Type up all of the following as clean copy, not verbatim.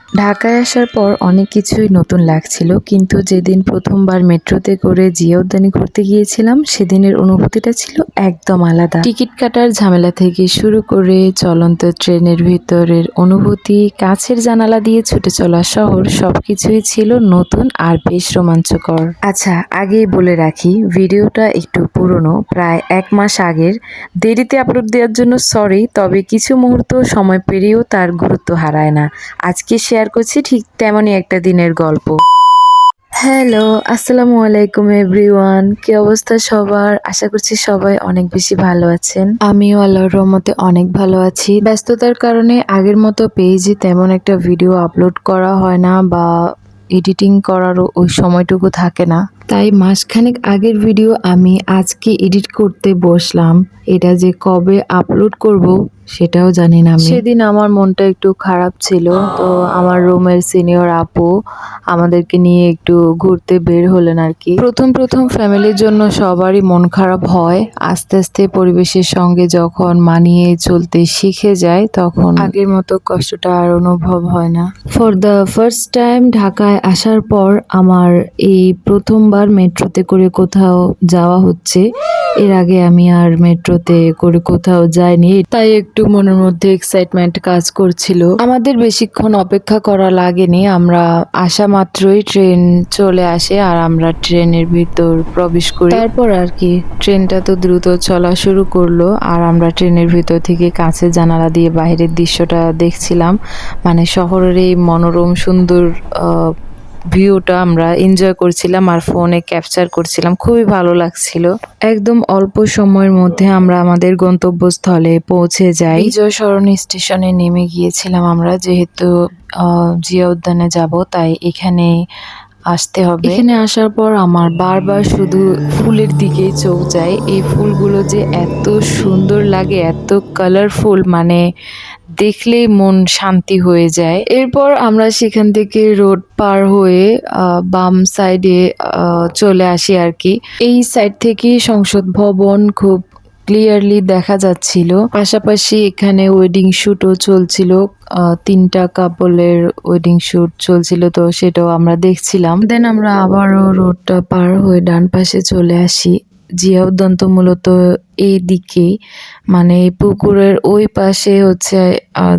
ঢাকায় আসার পর অনেক কিছুই নতুন লাগছিল, কিন্তু যেদিন প্রথমবার মেট্রোতে করে জিয়া উদ্যানে ঘুরতে গিয়েছিলাম সেদিনের অনুভূতিটা ছিল একদম আলাদা। টিকিট কাটার ঝামেলা থেকে শুরু করে চলন্ত ট্রেনের ভিতরের অনুভূতি, কাছের জানালা দিয়ে ছুটে চলা শহর, সবকিছুই ছিল নতুন আর বেশ রোমাঞ্চকর। আচ্ছা, আগেই বলে রাখি ভিডিওটা একটু পুরনো, প্রায় 1 মাস আগের। দেরিতে আপলোড দেওয়ার জন্য সরি, তবে কিছু মুহূর্ত সময় পেরিয়েও তার গুরুত্ব হারায় না। আজকে শেয়ার করছি ঠিক তেমনই একটা দিনের গল্প। হ্যালো, আসসালামু আলাইকুম এভরিওয়ান। কি অবস্থা সবার? আশা করছি সবাই অনেক বেশি ভালো আছেন। আমিও আল্লাহর রহমতে অনেক ভালো আছি। ব্যস্ততার কারণে আগের মতো পেজে তেমন একটা ভিডিও আপলোড করা হয় না, বা এডিটিং করারও ওই সময়টুকু থাকে না। তাই মাসখানেক আগের ভিডিও আমি আজকে এডিট করতে বসলাম। এটা যে কবে আপলোড করব সেটাও জানি না। সেদিন আমার মনটা একটু খারাপ ছিল, তো আমার রুমের সিনিয়র আপু আমাদেরকে নিয়ে একটু ঘুরতে বের হলেন আর কি। প্রথম ফ্যামিলির জন্য সবারই মন খারাপ হয়। আস্তে আস্তে পরিবেশের সঙ্গে যখন মানিয়ে চলতে শিখে যায় তখন আগের মতো কষ্টটা আর অনুভব হয় না। ফর দ্য ফার্স্ট টাইম ঢাকায় আসার পর আমার এই প্রথমবার মেট্রোতে করে কোথাও যাওয়া হচ্ছে। এর আগে আমি আর মেট্রোতে করে কোথাও যাইনি, তাই একটু মনের মধ্যে এক্সাইটমেন্ট কাজ করছিল। আমাদের বেশিক্ষণ অপেক্ষা করা লাগেনি, আমরা আসা মাত্রই ট্রেন চলে আসে আর আমরা ট্রেনের ভিতর প্রবেশ করি। তারপর আর কি ট্রেনটা তো দ্রুত চলা শুরু করলো, আর আমরা ট্রেনের ভিতর থেকে কাছের জানালা দিয়ে বাইরের দৃশ্যটা দেখছিলাম। মানে শহরের এই মনোরম সুন্দর ভিউটা আমরা এনজয় করছিলাম আর ফোনে ক্যাপচার করছিলাম। খুবই ভালো লাগছিল। একদম অল্প সময়ের মধ্যে আমরা আমাদের গন্তব্যস্থলে পৌঁছে যাই। বিজয় সরণি স্টেশনে নেমে গিয়েছিলাম আমরা, যেহেতু জিয়া উদ্যানে যাব তাই এখানে আসতে হবে। এখানে আসার পর আমার বারবার শুধু ফুলের দিকেই চোখ যায়। এই ফুলগুলো যে এত সুন্দর লাগে, এত কালারফুল, মানে দেখলেই মন শান্তি হয়ে যায়। এরপর আমরা সেখান থেকে রোড পার হয়ে বাম সাইডে চলে আসি আর কি। এই সাইড থেকে সংসদ ভবন খুব ক্লিয়ারলি দেখা যাচ্ছিল। পাশাপাশি এখানে ওয়েডিং শুটও চলছিল। 3টা কাপলের ওয়েডিং শুট চলছিল, তো সেটাও আমরা দেখছিলাম। দেন আমরা আবারও রোডটা পার হয়ে ডান পাশে চলে আসি। জিয়া উদ্যান তো মূলত এই দিকেই, মানে এই পুকুরের ওই পাশে হচ্ছে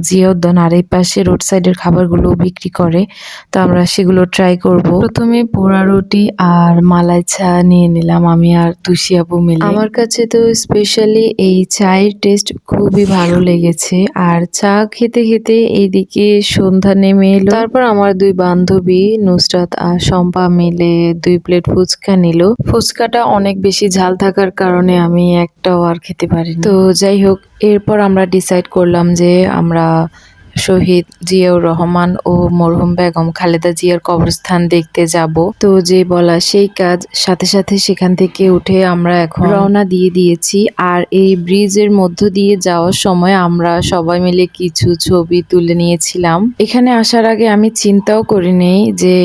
জিয়া উদ্যান, আর এই পাশে রোড সাইডের খাবারগুলো বিক্রি করে, তো আমরা সেগুলো ট্রাই করব। প্রথমে পোড়া রুটি আর মালাই চা নিয়ে নিলাম আমি আর তুষি আপু মিলে। আমার কাছে তো স্পেশালি এই চায়ের টেস্ট খুবই ভালো লেগেছে। আর চা খেতে খেতে এইদিকে সন্ধ্যা নেমে এলো। তারপর আমার 2 বান্ধবী নুসরাত আর শম্পা মিলে 2 প্লেট ফুচকা নিল। ফুচকাটা অনেক বেশি ঝাল থাকার কারণে আমি একটাও আর খেতে পারি। তো যাই হোক, এরপর আমরা ডিসাইড করলাম যে আমরা শহীদ জিয়াউর রহমান ও মরহুম বেগম খালেদা জিয়ার কবরস্থান দেখতে যাব। তো যে বলা সেই কাজ, সাথে সাথে সেখান থেকে উঠে আমরা এখন রওনা দিয়ে দিয়েছি। আর এই ব্রিজের মধ্য দিয়ে যাওয়ার সময় আমরা সবাই মিলে কিছু ছবি তুলে নিয়েছিলাম। এখানে আসার আগে আমি চিন্তাও করিনি যে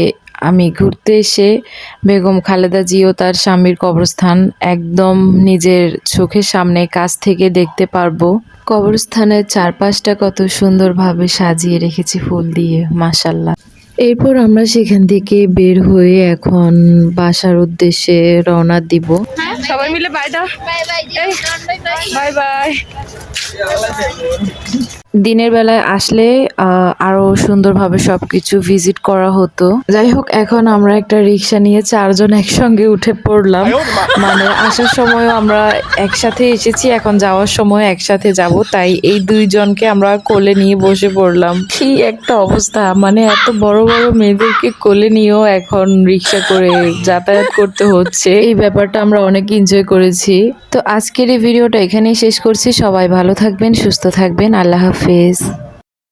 আমি ঘুরতে এসে বেগম খালেদা জিয়া ও তার স্বামীর কবরস্থান একদম নিজের চোখের সামনে কাছ থেকে দেখতে পারবো। কবরস্থানের চারপাশটা কত সুন্দরভাবে সাজিয়ে রেখেছি ফুল দিয়ে, মাশাআল্লাহ। এরপর আমরা সেখান থেকে বের হয়ে এখন বাসার উদ্দেশ্যে রওনা দিব। সবাই মিলে বাই দাও। Bye bye. দিনের বেলায় আসলে আরো সুন্দরভাবে সবকিছু ভিজিট করা হতো। যাই হোক, এখন আমরা একটা রিক্সা নিয়ে 4 জন একসঙ্গে উঠে পড়লাম। মানে আসার সময় আমরা একসাথে এসেছি, এখন যাওয়ার সময় একসাথে যাব, তাই এই 2 জনকে আমরা কোলে নিয়ে বসে পড়লাম। কি একটা অবস্থা, মানে এত বড় বড় মেয়েদেরকে কোলে নিয়েও এখন রিক্সা করে যাতায়াত করতে হচ্ছে। এই ব্যাপারটা আমরা অনেক এনজয় করেছি। তো আজকের এই ভিডিওটা এখানেই শেষ করছি। সবাই ভালো থাকবেন, সুস্থ থাকবেন। আল্লাহ হাফেজ।